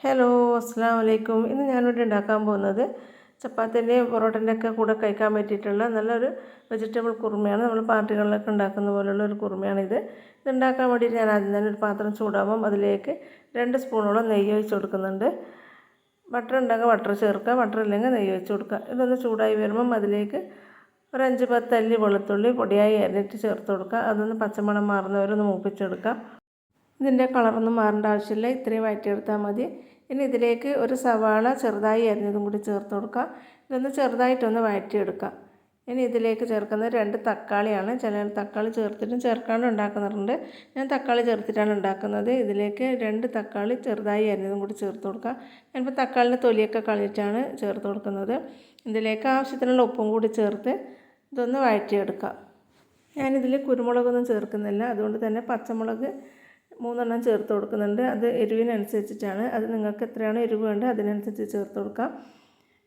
Hello, അസ്സലാമു അലൈക്കും. ഇന്ന് ഞാനിവിടെ ഉണ്ടാക്കാൻ പോകുന്നത് ചപ്പാത്തിൻ്റെയും പൊറോട്ടൻ്റെയൊക്കെ കൂടെ കഴിക്കാൻ പറ്റിയിട്ടുള്ള നല്ലൊരു വെജിറ്റബിൾ കുറുമയാണ്. നമ്മൾ പാർട്ടികളിലൊക്കെ ഉണ്ടാക്കുന്ന പോലുള്ള ഒരു കുറുമയാണിത്. ഇതുണ്ടാക്കാൻ വേണ്ടിയിട്ട് ഞാൻ ആദ്യം തന്നെ ഒരു പാത്രം ചൂടാകുമ്പം അതിലേക്ക് 2 സ്പൂണോളം നെയ്യ് ഒഴിച്ച് കൊടുക്കുന്നുണ്ട്. ബട്ടർ ഉണ്ടെങ്കിൽ ബട്ടർ ചേർക്കുക, ബട്ടർ ഇല്ലെങ്കിൽ നെയ്യ് ഒഴിച്ച് കൊടുക്കുക. ഇതൊന്ന് ചൂടായി വരുമ്പം അതിലേക്ക് ഒരു 5-10 അല്ലി വെളുത്തുള്ളി പൊടിയായി അരിഞ്ഞിട്ട് ചേർത്ത് കൊടുക്കുക. അതൊന്ന് പച്ചമണം മാറുന്നവരൊന്ന് മൂപ്പിച്ചെടുക്കുക. ഇതിൻ്റെ കളറൊന്നും മാറേണ്ട ആവശ്യമില്ല, ഇത്രയും വഴറ്റിയെടുത്താൽ മതി. ഇനി ഇതിലേക്ക് ഒരു സവാള ചെറുതായി അരിഞ്ഞതും കൂടി ചേർത്ത് കൊടുക്കുക. ഇതൊന്ന് ചെറുതായിട്ടൊന്ന് വഴറ്റിയെടുക്കുക. ഇനി ഇതിലേക്ക് ചേർക്കുന്നത് 2 തക്കാളിയാണ്. ചില തക്കാളി ചേർത്തിട്ടും ചേർക്കാണ്ടും ഉണ്ടാക്കുന്നുണ്ട്. ഞാൻ തക്കാളി ചേർത്തിട്ടാണ് ഉണ്ടാക്കുന്നത്. ഇതിലേക്ക് 2 തക്കാളി ചെറുതായി അരിഞ്ഞതും കൂടി ചേർത്ത് കൊടുക്കുക. ഞാനിപ്പോൾ തക്കാളിൻ്റെ തൊലിയൊക്കെ കളഞ്ഞിട്ടാണ് ചേർത്ത് കൊടുക്കുന്നത്. ഇതിലേക്ക് ആവശ്യത്തിനുള്ള ഉപ്പും കൂടി ചേർത്ത് ഇതൊന്ന് വഴറ്റിയെടുക്കുക. ഞാനിതിൽ കുരുമുളകൊന്നും ചേർക്കുന്നില്ല, അതുകൊണ്ട് തന്നെ പച്ചമുളക് 3 ചേർത്ത് കൊടുക്കുന്നുണ്ട്. അത് എരിവിനനുസരിച്ചിട്ടാണ്. അത് നിങ്ങൾക്ക് എത്രയാണോ എരിവ് വേണ്ടത് അതിനനുസരിച്ച് ചേർത്ത് കൊടുക്കാം.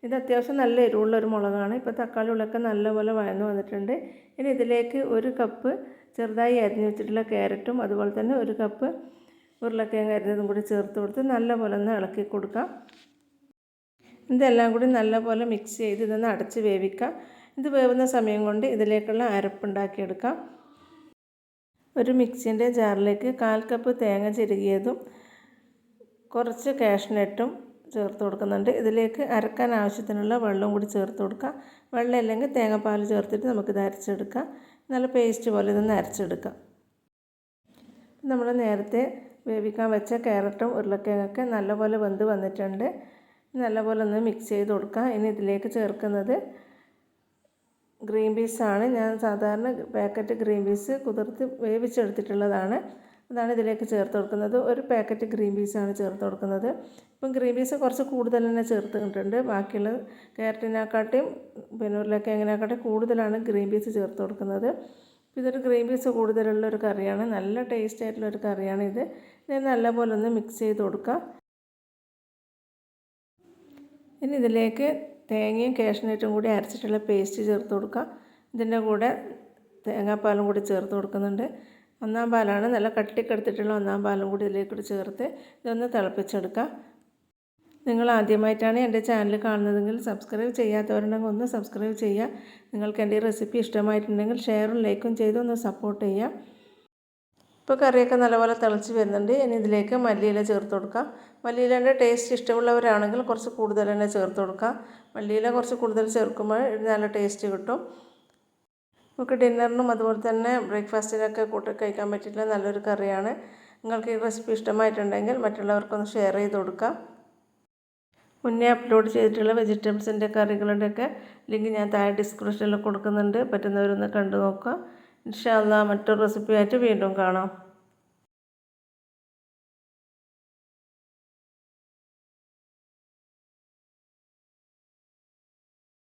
ഇത് അത്യാവശ്യം നല്ല എരിവുള്ളൊരു മുളകാണ്. ഇപ്പോൾ തക്കാളി ഉള്ളൊക്കെ നല്ലപോലെ വഴന്ന് വന്നിട്ടുണ്ട്. ഇനി ഇതിലേക്ക് 1 കപ്പ് ചെറുതായി അരിഞ്ഞ് വെച്ചിട്ടുള്ള ക്യാരറ്റും അതുപോലെ തന്നെ 1 കപ്പ് ഉരുളക്കിഴങ്ങ് അരിഞ്ഞതും കൂടി ചേർത്ത് കൊടുത്ത് നല്ലപോലെ ഒന്ന് ഇളക്കി കൊടുക്കാം. ഇതെല്ലാം കൂടി നല്ലപോലെ മിക്സ് ചെയ്ത് ഇതൊന്ന് അടച്ച് വേവിക്കാം. ഇത് വേവുന്ന സമയം കൊണ്ട് ഇതിലേക്കുള്ള അരപ്പുണ്ടാക്കിയെടുക്കാം. ഒരു മിക്സിൻ്റെ ജാറിലേക്ക് 1/4 കപ്പ് തേങ്ങ ചിരകിയതും കുറച്ച് കാഷ്നട്ടും ചേർത്ത് കൊടുക്കുന്നുണ്ട്. ഇതിലേക്ക് അരക്കാൻ ആവശ്യത്തിനുള്ള വെള്ളം കൂടി ചേർത്ത് കൊടുക്കുക. വെള്ളം ഇല്ലെങ്കിൽ തേങ്ങാപ്പാൽ ചേർത്തിട്ട് നമുക്കിത് അരച്ചെടുക്കാം. നല്ല പേസ്റ്റ് പോലെ ഇതൊന്ന് അരച്ചെടുക്കാം. നമ്മൾ നേരത്തെ വേവിക്കാൻ വെച്ച ക്യാരറ്റും ഉരുളക്കിഴങ്ങൊക്കെ നല്ലപോലെ വെന്ത് വന്നിട്ടുണ്ട്. നല്ലപോലെ ഒന്ന് മിക്സ് ചെയ്ത് കൊടുക്കുക. ഇനി ഇതിലേക്ക് ചേർക്കുന്നത് ഗ്രീൻ പീസാണ്. ഞാൻ സാധാരണ പാക്കറ്റ് ഗ്രീൻ പീസ് കുതിർത്ത് വേവിച്ചെടുത്തിട്ടുള്ളതാണ്. അതാണ് ഇതിലേക്ക് ചേർത്ത് കൊടുക്കുന്നത്. 1 പാക്കറ്റ് ഗ്രീൻ പീസാണ് ചേർത്ത് കൊടുക്കുന്നത്. ഇപ്പം ഗ്രീൻ പീസ് കുറച്ച് കൂടുതൽ തന്നെ ചേർത്തിട്ടുണ്ട്. ബാക്കിയുള്ള ക്യാരറ്റിനെക്കാട്ടിയും പിന്നെ ഉരുളക്കിഴങ്ങിനെക്കാട്ടിയും കൂടുതലാണ് ഗ്രീൻ പീസ് ചേർത്ത് കൊടുക്കുന്നത്. ഇതൊരു ഗ്രീൻ പീസ് കൂടുതലുള്ള ഒരു കറിയാണ്. നല്ല ടേസ്റ്റ് ആയിട്ടുള്ളൊരു കറിയാണ് ഇത്. ഇത് നല്ലപോലെ ഒന്ന് മിക്സ് ചെയ്ത് കൊടുക്കുക. ഇനി ഇതിലേക്ക് തേങ്ങയും കാഷ്നട്ടും കൂടി അരച്ചിട്ടുള്ള പേസ്റ്റ് ചേർത്ത് കൊടുക്കുക. ഇതിൻ്റെ കൂടെ തേങ്ങാപ്പാലും കൂടി ചേർത്ത് കൊടുക്കുന്നുണ്ട്. 1-ാം പാലാണ്, നല്ല കട്ടിക്കെടുത്തിട്ടുള്ള 1-ാം പാലും കൂടി ഇതിലേക്ക് ചേർത്ത് ഇതൊന്ന് തിളപ്പിച്ചെടുക്കുക. നിങ്ങൾ ആദ്യമായിട്ടാണ് എൻ്റെ ചാനൽ കാണുന്നതെങ്കിൽ സബ്സ്ക്രൈബ് ചെയ്യാത്തവരുണ്ടെങ്കിൽ ഒന്ന് സബ്സ്ക്രൈബ് ചെയ്യുക. നിങ്ങൾക്ക് എൻ്റെ ഈ റെസിപ്പി ഇഷ്ടമായിട്ടുണ്ടെങ്കിൽ ഷെയറും ലൈക്കും ചെയ്ത് ഒന്ന് സപ്പോർട്ട് ചെയ്യുക. ഇപ്പോൾ കറിയൊക്കെ നല്ലപോലെ തിളച്ച് വരുന്നുണ്ട്. ഇനി ഇതിലേക്ക് മല്ലിയില ചേർത്ത് കൊടുക്കുക. മല്ലിയിലേൻ്റെ ടേസ്റ്റ് ഇഷ്ടമുള്ളവരാണെങ്കിൽ കുറച്ച് കൂടുതൽ തന്നെ ചേർത്ത് കൊടുക്കുക. മല്ലിയില കുറച്ച് കൂടുതൽ ചേർക്കുമ്പോൾ നല്ല ടേസ്റ്റ് കിട്ടും. നമുക്ക് ഡിന്നറിനും അതുപോലെ തന്നെ ബ്രേക്ക്ഫാസ്റ്റിനൊക്കെ കൂട്ടി കഴിക്കാൻ പറ്റിയിട്ടുള്ള നല്ലൊരു കറിയാണ്. നിങ്ങൾക്ക് ഈ റെസിപ്പി ഇഷ്ടമായിട്ടുണ്ടെങ്കിൽ മറ്റുള്ളവർക്കൊന്ന് ഷെയർ ചെയ്ത് കൊടുക്കുക. മുന്നേ അപ്ലോഡ് ചെയ്തിട്ടുള്ള വെജിറ്റബിൾസിൻ്റെ കറികളുടെയൊക്കെ ലിങ്ക് ഞാൻ താഴെ ഡിസ്ക്രിപ്ഷനിൽ കൊടുക്കുന്നുണ്ട്. പറ്റുന്നവരൊന്ന് കണ്ടു നോക്കുക. ഇൻഷാ അല്ലാഹ് മറ്റൊരു റെസിപ്പിയായിട്ട് വീണ്ടും കാണാം.